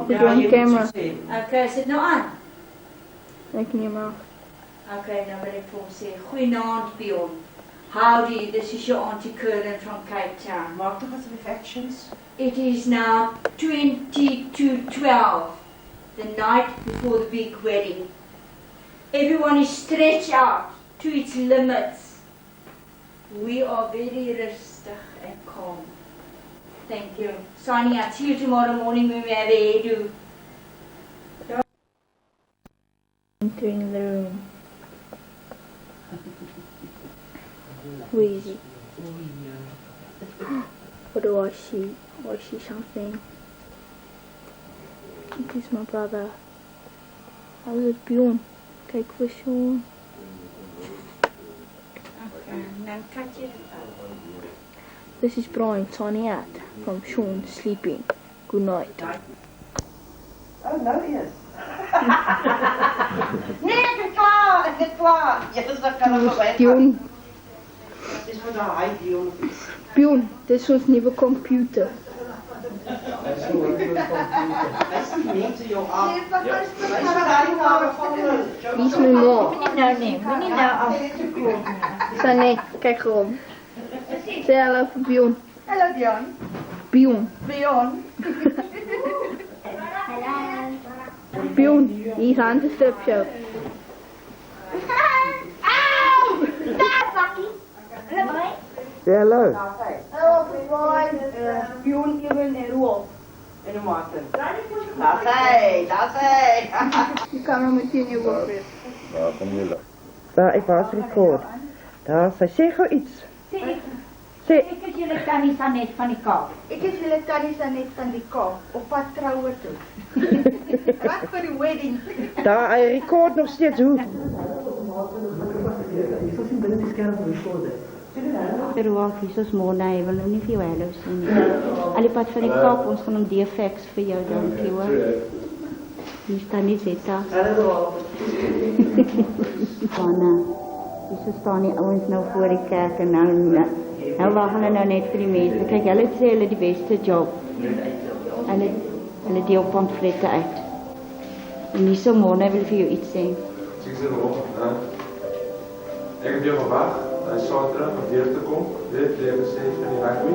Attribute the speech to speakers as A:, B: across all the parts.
A: Put on camera.
B: Okay, sit nou aan.
A: Ek neem maar.
B: Okay, nou wil ek vir hom sê, goeienaand Bjorn. Howdy, this is your Auntie Curlin from Cape Town.
C: Maak toch wat reflections.
B: It is now 20 to 12, the night before the big wedding. Everyone is stretched out to its limits. We are very rustig and calm. Thank you. Sonny, I'll see you tomorrow morning when we have a hairdo.
A: Entering the room. Who is he? What do I see? I see something. It is my brother. How is it Bjorn? Kyk vir Sean. This is Brian signing out from Sean sleeping. Good night.
C: Oh, no, yes. Nee, ek is klaar, ek is klaar. Yes, ek kan nog weten.
A: Bjorn,
C: Het is voor de high Dion.
A: Bjorn, dit is ons nieuwe computer.
C: Wij zien mensen, joh, af. Wij zijn daar van
A: Wie is mijn ma?
B: Moenie nou afgekom.
A: Sanne, kijk gewoon. Say hallo voor Bjorn.
C: Hallo Dion.
A: Bjorn.
C: Dion.
A: Bjorn, hier is aan de stripshow.
D: Auw! Daar, pakkie.
E: Say hello.
C: Hallo, boy. Dion, je bent een rol. En een maten. Dat is hij.
A: Die camera meteen je wordt.
E: Waar kom je dan? Daar, ik was record. Daar, sê gou iets. Sê.
B: Ek is julle tannie Sanet van die Kaap.
D: Ek is julle tannie Sanet van die Kaap, op pad troue toe. Wat vir die wedding.
E: Daar, hy record nog steeds hoe.
F: Pero ook hier is Mona, hy wil nou nie vir jou hallo sê nie. Al die pad van die Kaap, ons gaan hom D-fax vir jou, dankie hoor. Hier staan nie Zeta. Mona, hier staan die ouens nou voor die kerk en nou wacht hulle nou net vir die mense. Kyk, hulle sê hulle die beste job. Hulle deel pamflette uit. En hier so Mona wil vir jou iets sê.
G: Ek sê nog, ek heb jou verwacht. Hij is zaterdag om weer te komen. Dit hebben ze van die rugby.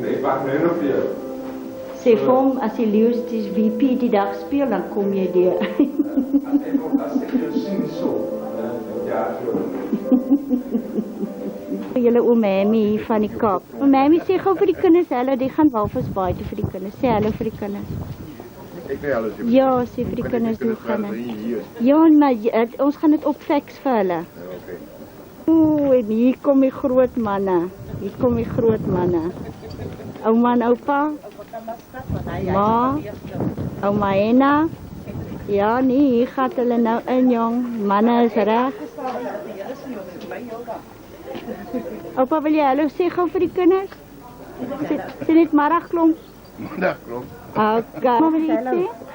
G: Ik wacht nu nog voor jou.
F: Sê vir hom, as die Leeu's die VP die dag speel, dan kom jy deur.
G: Als ik jou zie zo, ja,
F: Julle oom Mammy hier van die Kaap. Oom Mammy sê gou vir die kinders, hulle die gaan Walvisbaai toe vir die kinders. Sê hallo vir die kinders.
E: Ek weet alles.
F: Ja, sê vir die kinders hoe gaan dit. Ja, maar ons gaan dit op fax vir hulle. Oeh, en hier kom die groot manne. Hier kom die groot manne. Ouma en oupa. Ma. Ouma Henna. Ja, nee, hier gaat hulle nou in, jong. Manne is reg. Oupa, wil jy hallo sê gou vir die kinders? Sê net Maragklomp.
E: Maragklomp.
F: Okay. Maar wil jy sê?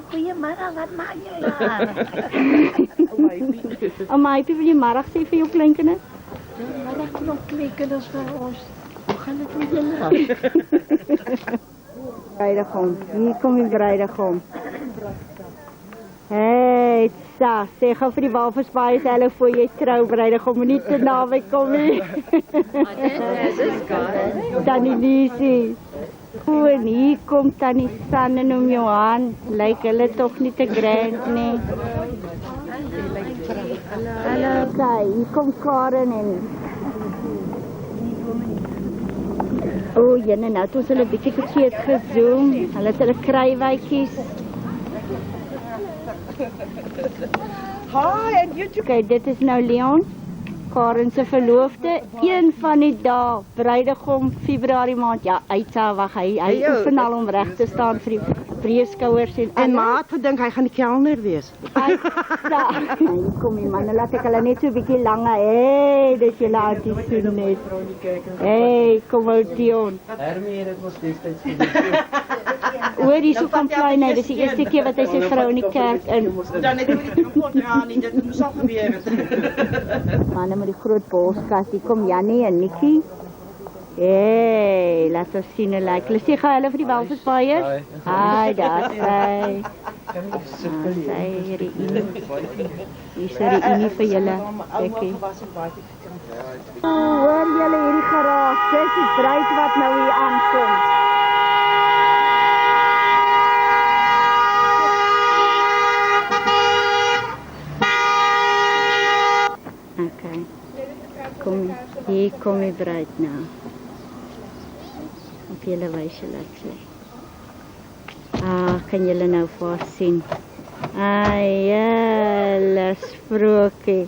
D: Goeiemiddag, wat maak jy daar?
F: Ouma, wil jy Marag sê vir jou kleinkinders?
D: Maragklomp kleinkinders vir ons. Hoe gaan dit met julle?
F: Bruidegom, hier kom die bruidegom. Hey, sa, sê gou vir die Walvisbaai hallo voor jy trou, bruidegom, moenie te naby kom nie. Tannie Lisie. O, en hier kom Tannie San en oom Johan. Lyk hulle tog nie te grand nie. Hallo, kijk, hier kom Karen en... O, jyne, nou het ons hulle bietjie verkeerd gezoom. Hulle het hulle kruiweikies.
C: Hi, en YouTube.
F: Kijk, dit is nou Leon. Karen se verloofde, een van die dae, bruidegom Februarie maand. Ja, wag, hy oefen al om reg te staan vir die breeskouers
C: En maat gedink hy gaan die kelner wees.
F: Hier kom die man, laat ek hulle net so 'n bietjie langer. Hey, dis julle auntie sien net. Hey, kom ou Dion.
H: Hermie, dit was destyds gedoen.
F: Hoor, hier so kom klein hy, dis die eerste keer wat hy sy vrou in die kerk in.
C: Dan het hy die mikrofoon dra nie, dit moes al gebeur het.
F: Manne met die groot borskas, hier kom Jannie en Nikkie. Hey, laat ons sien hoe lyk. Hulle sê gou hulle vir die walvisbaaiers. Hi, daar sy. Sy hierdie Unie. Hier is hierdie Unie vir julle. Kykie. Hoor julle hierdie geraas? Dis die bruid wat nou hier aankom. Okay. Hier kom die bruid nou. Op julle wys julle dit. Kan julle nou vir haar sien? Julle sprookie.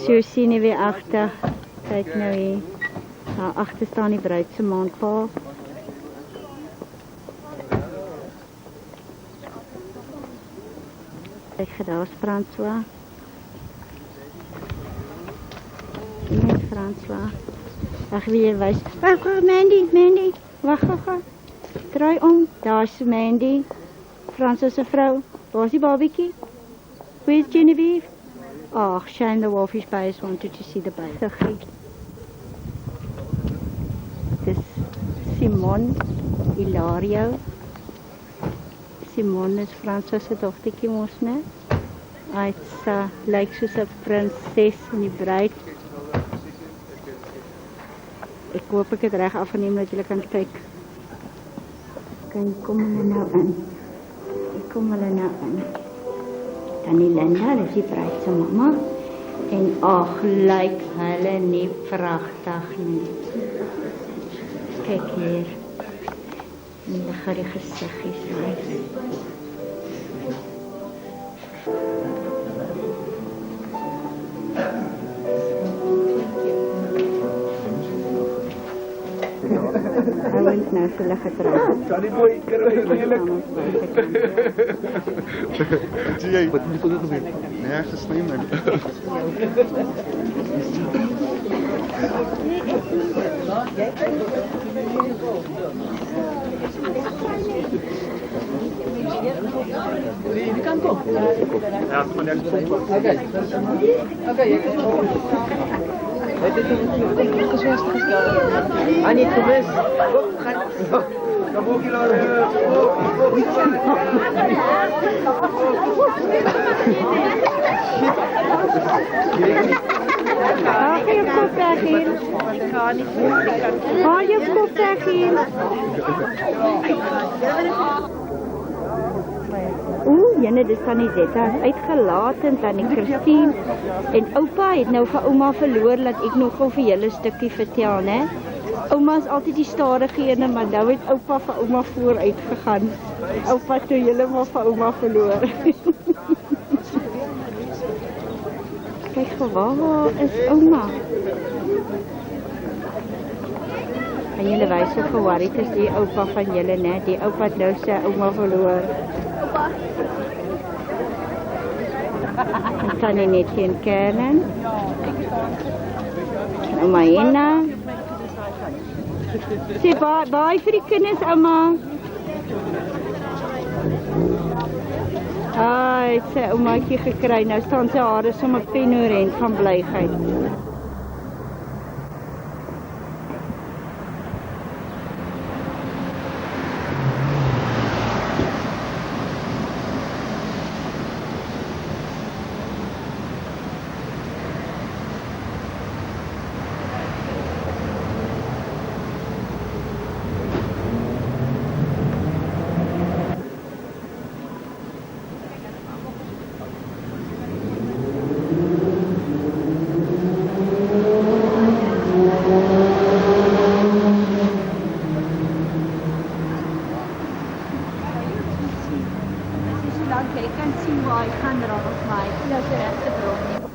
F: So sien jy weer agter. Kyk nou hier. Daar agter staan die bruid se maandpaal. Kyk daar is François. Met François. Ag wie jy wys. Wag, Mandy. Wag. Draai om. Daar's Mandy. François se vrou. Waar's die babietjie? Where's Genevieve? Ag, Shane the Wolfish Bays wanted to see the baby. Dis Simon Hilario. Simon is François se dogtertjie mos, né? Hy's lyk soos 'n prinses in die bruid. Ek hoop ek het reg afgeneem dat julle kan kyk. Kom hulle nou in. Tannie Linda, dis die bruid se mamma. En ag, lyk hulle nie pragtig nie. Kyk hier. Hulle gaan die gesiggies wys. Hij wint nou zo lekker terug.
G: Sorry boy, zie jij? Wat moet er gebeuren? Nergens sneeuw maar.
H: Die kant op.
G: Ja, van der kant.
H: Oké. Het is een gezwest gesteld. Niet gewist. Kom ook hier.
F: Haal je kop weg hier. Haal je kop weg hier. Jene, dis Tannie Zetta uitgelaat en Tannie Christine. En oupa het nou vir ouma verloor, laat ek nogal vir julle 'n stukkie vertel, né? Ouma is altyd die stadige ene, maar nou het oupa vir ouma vooruit gegaan. Oupa toe heeltemal vir ouma verloor. Kyk gou, waar is ouma? En julle wys hoe geworried is die oupa van julle, né? Die oupa het nou sy ouma verloor. En Tannie Nettie en Karen. Ouma Hena. Sê baie vir die kinders, ouma. Ai, sy oumaatjie gekry. Nou staan sy hare sommer penorent van blygheid. Jy kan sien waar hy gaan raak, maar hy is nou sy regte bron nie.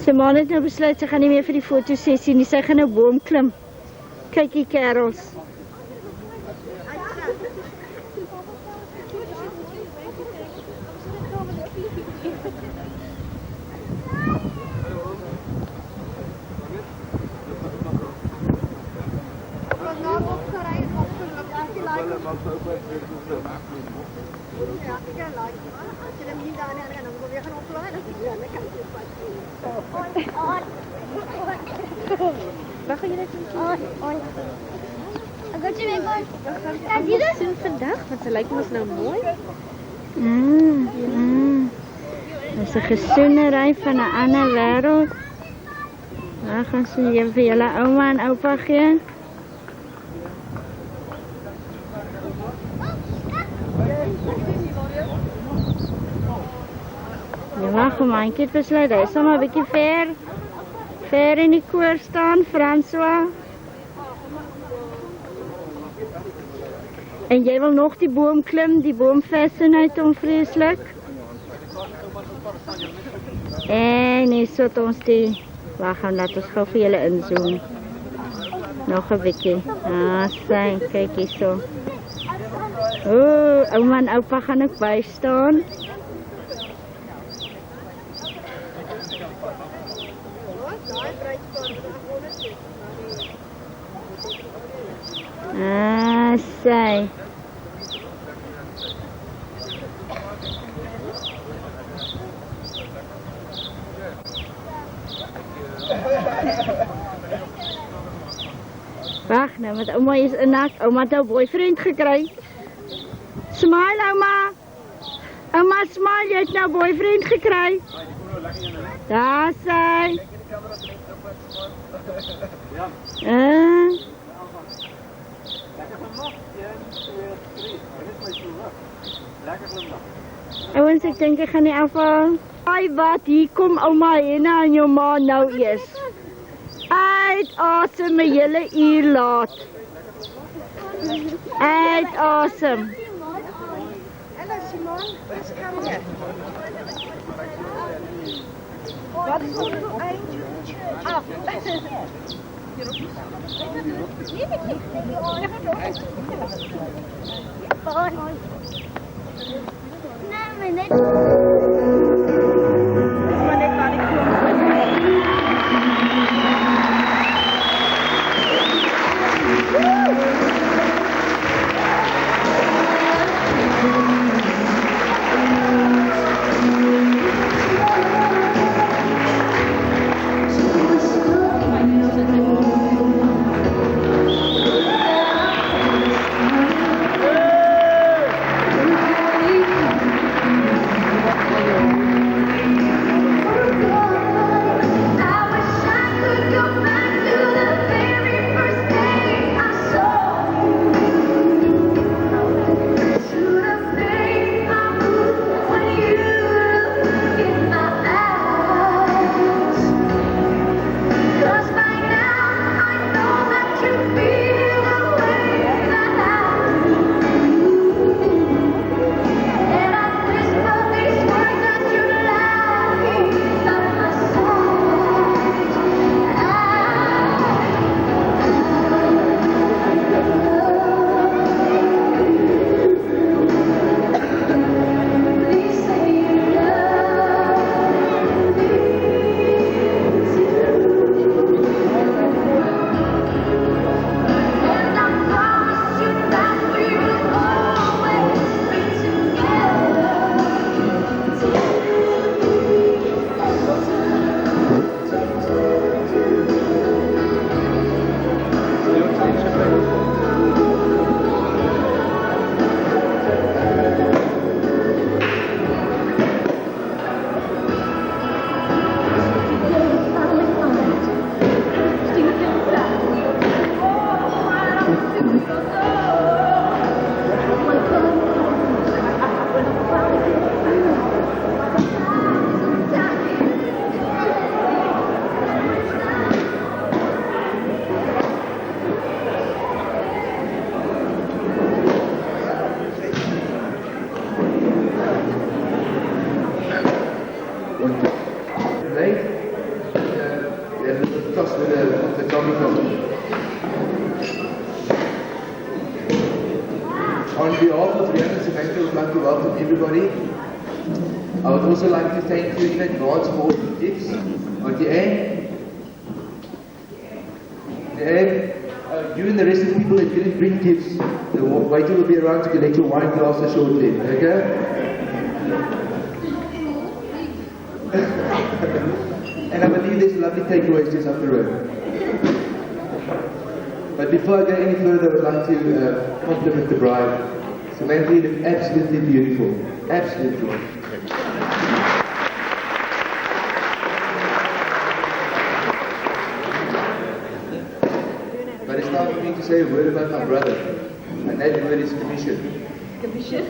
F: Simone het nou besluit sy gaan nie meer vir die fotosessie nie, sy gaan nou boom klim. Kyk die kerels.
D: Waar gaan jullie naartoe? Dit is vandaag, want ze lijken ons nou mooi.
F: Dat is een gesoenerij van een andere wereld. Daar gaan ze hier voor jullie oma en opa gaan. Ja, wacht, mijn kind besluit. Hij is maar een beetje ver in die koor staan, François. En jij wil nog die boom klimmen, die boom fascineert onvreselijk. En hier zit ons die... Wacht, laat ons gauw voor jullie inzoomen. Nog een beetje. Ah, zijn, kijk hier zo. Oh, oma en opa gaan ook bijstaan. Ah, zij. Wacht nou, want oma is een naakt. Oma heeft een boyfriend gekregen. Smile, oma. Oma, smile, je hebt nou boyfriend gekregen. Daar is zij. Ouwens, ik denk ik ga niet afvallen. Ai wat, hier kom oma Hena en jou ma nou eers. Uitasem 'n hele uur laat. Uitasem.
C: Hallo Simon, wat gaan we? Wat is ons voor eindje? Af. Nee, maar net waar ik
H: On behalf of Rian and Samantha, I would like to welcome everybody. I would also like to thank you in advance for all the gifts. On the end, you and the rest of the people that didn't bring gifts, the waiter will be around to collect your wine glasses shortly, okay? And I believe there's lovely takeaways just up the road. But before I go any further, I would like to compliment the bride. Samantha, you look absolutely beautiful. Absolutely. But it's time for me to say a word about my brother. And that word is commission. Commission?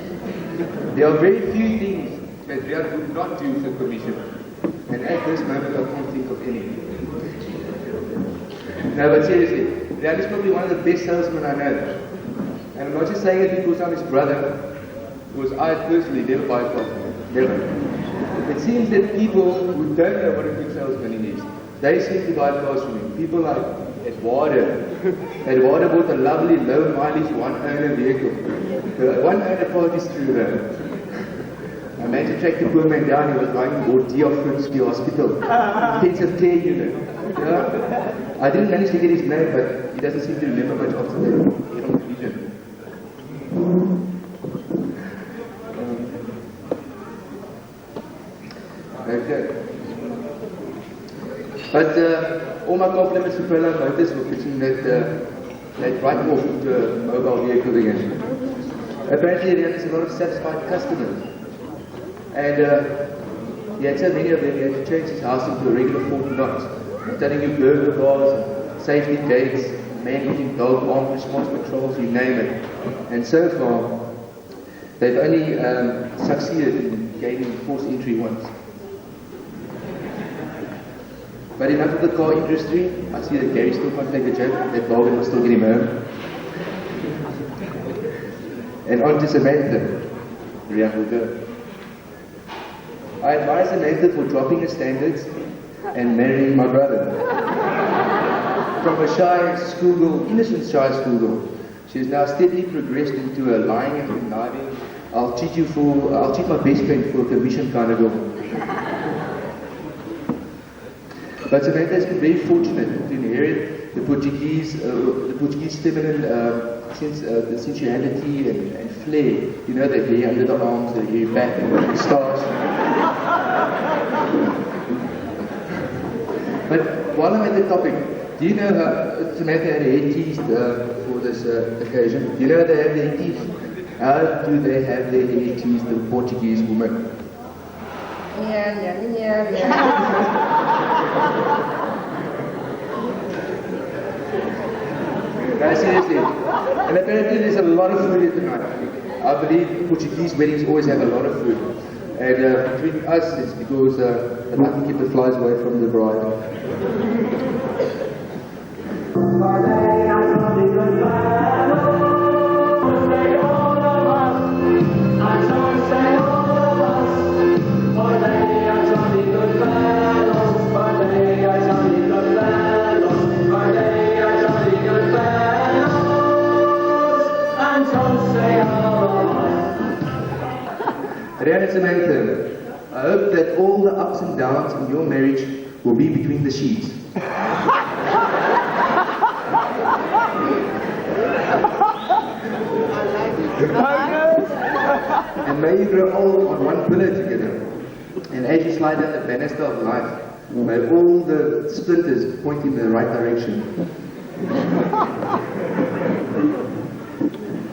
H: There are very few things that Rian would not do for commission. And at this moment, I can't think of any. No, but seriously, Rian is probably one of the best salesmen I know. And I'm not just saying it because I'm his brother, because I personally never buy from him. Never. It seems that people who don't know what a good salesman is, they seem to buy cars from him. People like Eduardo. Eduardo bought a lovely low mileage one-owner vehicle. The one-owner part is true though. I managed to track the poor man down. He was lying on board Diaphrinsky Hospital. Intensive care unit. Yeah. I didn't manage to get his name, but he doesn't seem to remember much after the end of the vision. Okay. But all my compliments to Perla Motors for pitching that right off to a mobile vehicle again. Apparently there is a lot of satisfied customers. And he had so many of them, he had to change his house into a regular Fort Knox. I'm telling you, burglar bars, safety gates, man-eating dog, armed response patrols, you name it. And so far, they've only succeeded in gaining forced entry once. But enough of the car industry. I see that Gary still can't take a joke. That bargain will still get him home. And on to Samantha. Rian will go. I advise Samantha for dropping her standards and marrying my brother. From a shy schoolgirl, innocent shy schoolgirl, she has now steadily progressed into a lying and conniving, I'll cheat my best friend for a commission kind of girl. But Samantha has been very fortunate to inherit the Portuguese feminine the sensuality and flair. You know, the hair under the arms, the hair back, and the moustache. But while I'm at the topic, do you know how Samantha had a head teased for this occasion? Do you know how they have their teeth? How do they have their hair teased, the Portuguese woman? No, seriously. And apparently there's a lot of food here tonight. I believe Portuguese weddings always have a lot of food. And between us, it's because I'd like to keep the flies away from the bride. Rian and Samantha, I hope that all the ups and downs in your marriage will be between the sheets. And may you grow old on one pillow together. And as you slide down the banister of life, may all the splinters point in the right direction.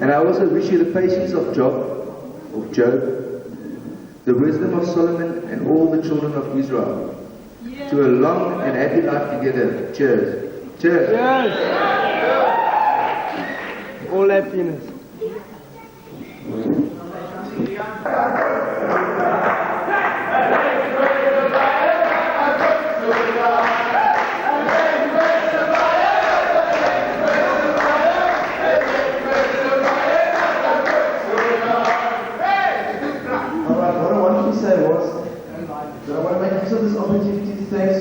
H: And I also wish you the patience of Job, the wisdom of Solomon, and all the children of Israel, to a long and happy life together. Cheers. Cheers.
C: Cheers. All happiness.
H: So I want to make use of this opportunity to thank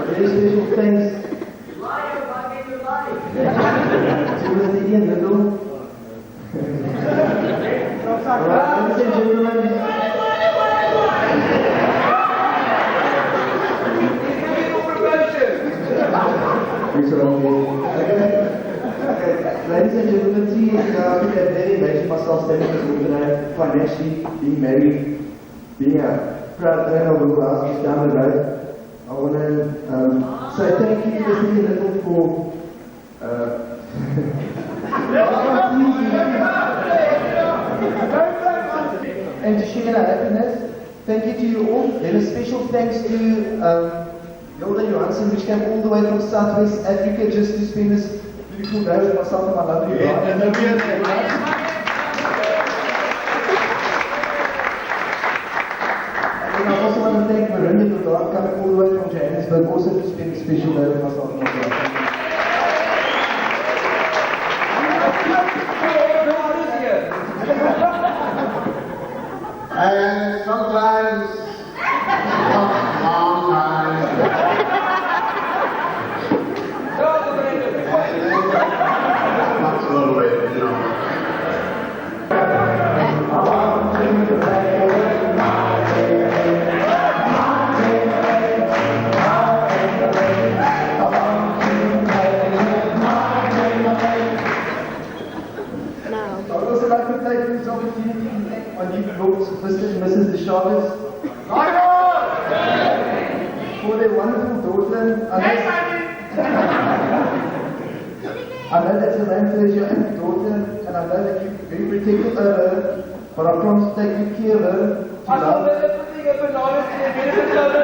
I: Very special thanks to the Indian Little. Alright, ladies and gentlemen. Ladies and gentlemen, see, I think I've really imagined myself standing this tonight, financially being married, being a proud owner of a house down the road. I want to say thank you to the Indian Little for and to share our happiness. Thank you to you all. Then a special thanks to Hilda Johansson, which came all the way from Southwest Africa just to spend this beautiful day with myself and my lovely bride. And I also want to thank Marinda for coming all the way from Johannesburg also to spend a special day with myself and my bride.
J: And sometimes, long time. Not a little bit, you know.
I: I would also like to take this opportunity to thank my new folks, Mr. and Mrs. DeChavez, for their wonderful daughter. I know that Samantha is your only daughter, and I know that you're very protective of her, but I promise to take good care of her. I promise to take good care of her.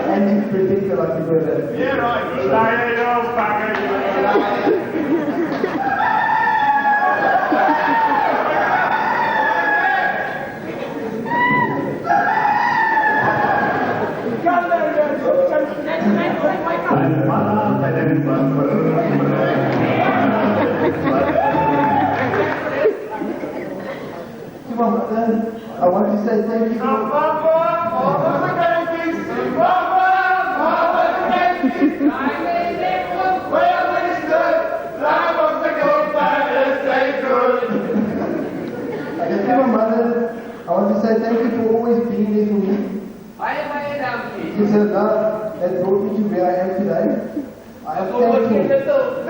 I: And you predict like you were there. Yeah, right. To my mother, I want to say thank you. I want to say thank you for always being there for me. It's her love that brought me to where I am today. I am thankful.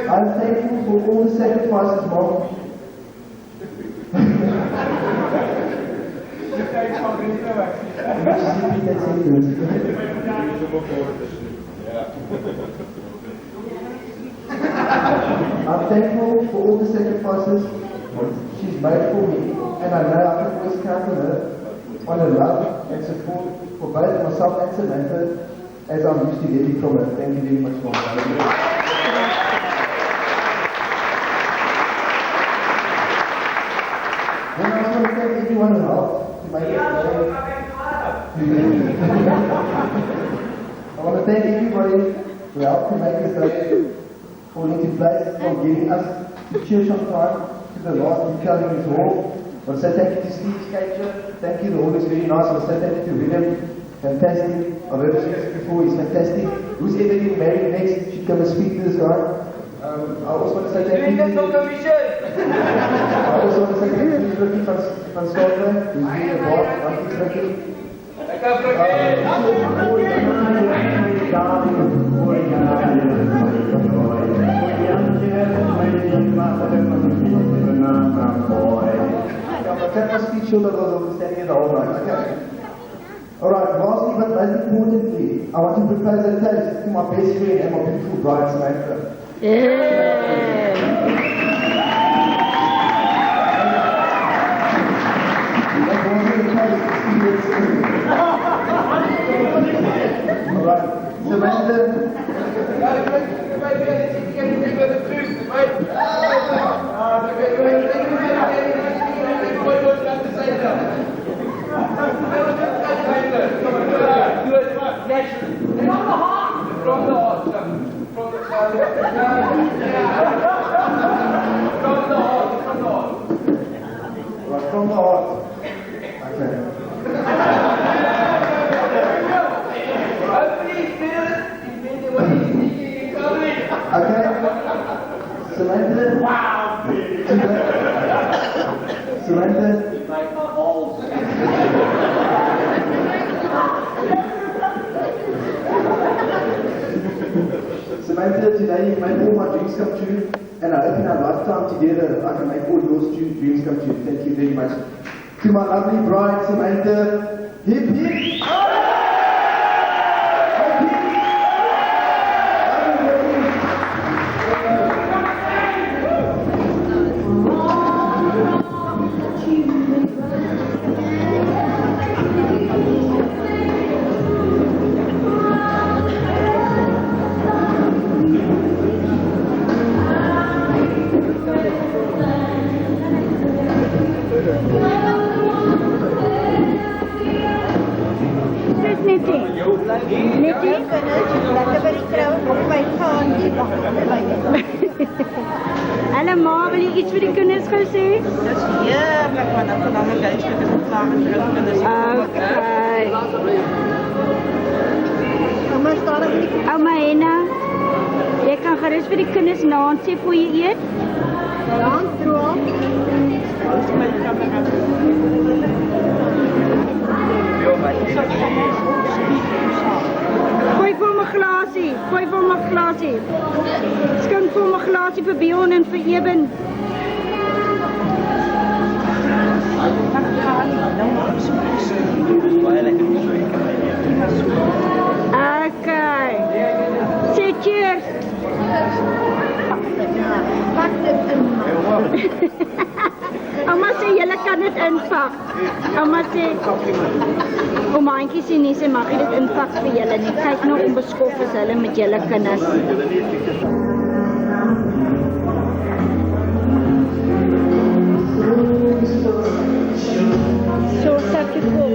I: I'm thankful for all the sacrifices, Mom. I'm thankful for all the sacrifices she's made for me, and I know I can always count on her, on her love and support for both myself and Samantha, as I'm used to getting from her. Thank you very much, Mom. Then I also want to thank everyone who helped to make it today. I want to thank everybody who helped to make this day fall into place, from getting us to church on time to the last detail in this hall. I want to say thank you to Steve Skater. Thank you, the hall is very nice. I want to say thank you to William. Fantastic. I've heard this before, he's fantastic. Who's ever getting married next should come and speak to this guy. I also want to say thank you to... I also want to say thank you to Ricky van Stalker, who's been a boss. Thank you, Ricky. I kept my speech short, I was standing in the whole night. Okay. Alright, lastly but most importantly, I want to propose a toast to my best friend and my beautiful bride, Samantha. Right. Samantha. From the heart. Okay. Okay. Samantha. Wow. Samantha.
J: Like my balls.
I: Samantha, today you made all my dreams come true, and I hope in our lifetime together I can make all your dreams come true. Thank you very much. To my lovely bride, Samantha, hip hip. Hip hip.
F: Hallo ma, wil jy iets vir die kinders gou sê?
E: Dis heerlik man, dan kan my geestelike geslaag en kinders.
F: Okay. Ouma Henna, jy kan gerus vir die kinders naand sê voor jy eet. Naand droom. Gooi vir my glasie, Skink vir my glasie vir Bjorn en vir Eben. Okay. Say cheers. Pak dit in. Ouma sê julle kan dit inpak. Ouma sê omaantjie sê nie, sy mag dit inpak vir julle nie. Kyk nog hoe beskof is hulle met julle kinders. So sakkie kop.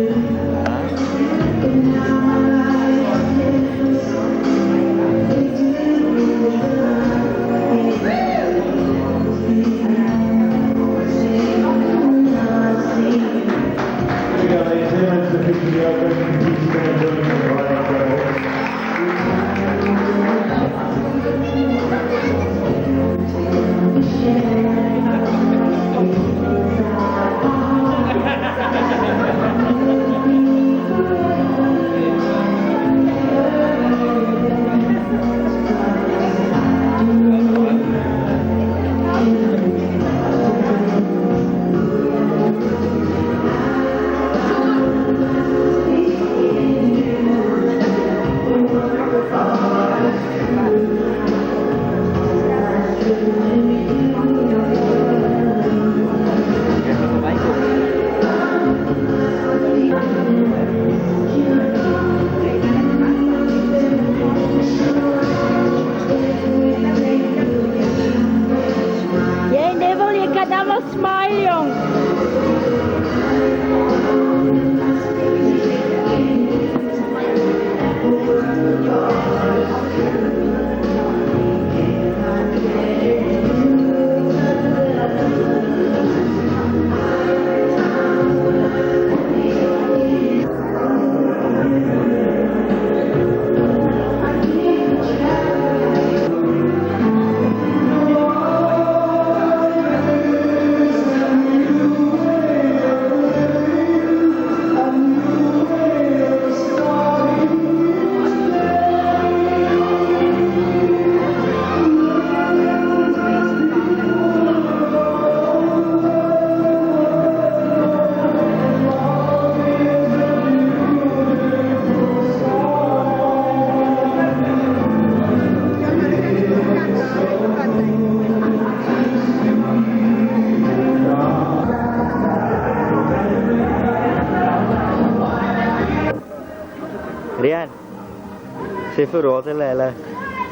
K: Sê vir Roel hulle hulle.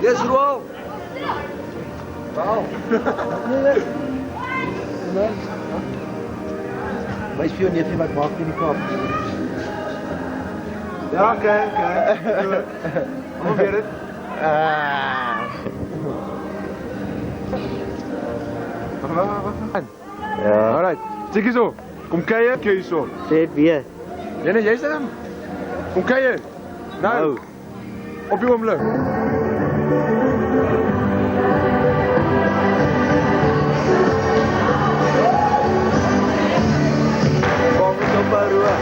H: Yes, Roel. Wow. Wys vir jou neefie wat maak in die kop.
J: Ja, okay. Hoe weer dit? Wag.
K: Ja.
J: Alright. Tik hier so. Kom kyk hier so.
K: Sê dit weer.
J: Jy's dan? Kom kyk. Nou. Op die oomblik.
K: Vamos op Barua.